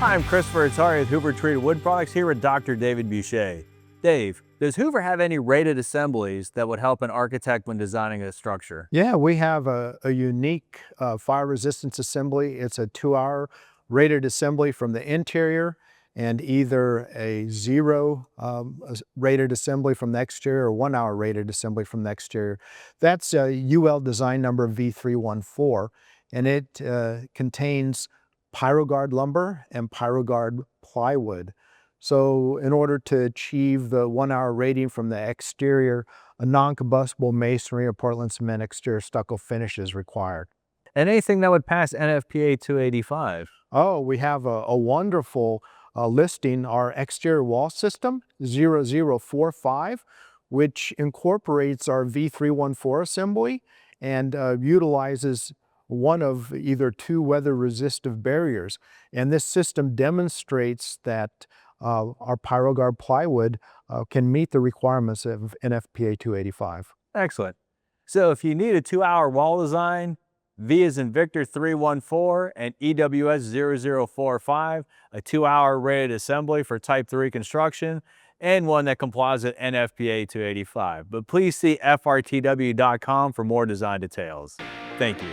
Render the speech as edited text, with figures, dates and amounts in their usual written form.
Hi, I'm Christopher Atari with Hoover Treated Wood Products here with Dr. David Boucher. Dave, does Hoover have any rated assemblies that would help an architect when designing a structure? Yeah, we have a unique fire resistance assembly. It's a 2-hour rated assembly from the interior and either a 0 rated assembly from the exterior or 1-hour rated assembly from the exterior. That's UL Design number V314, and it contains PyroGuard lumber and PyroGuard plywood. So in order to achieve the 1-hour rating from the exterior, a non-combustible masonry or Portland cement exterior stucco finish is required. And anything that would pass NFPA 285? Oh, we have a wonderful listing, our exterior wall system 0045, which incorporates our V314 assembly and utilizes one of either 2 weather-resistive barriers. And this system demonstrates that our PyroGuard plywood can meet the requirements of NFPA 285. Excellent. So if you need a 2-hour wall design, V as in Victor 314 and EWS 0045, a 2-hour rated assembly for Type 3 construction, and one that complies with NFPA 285. But please see FRTW.com for more design details. Thank you.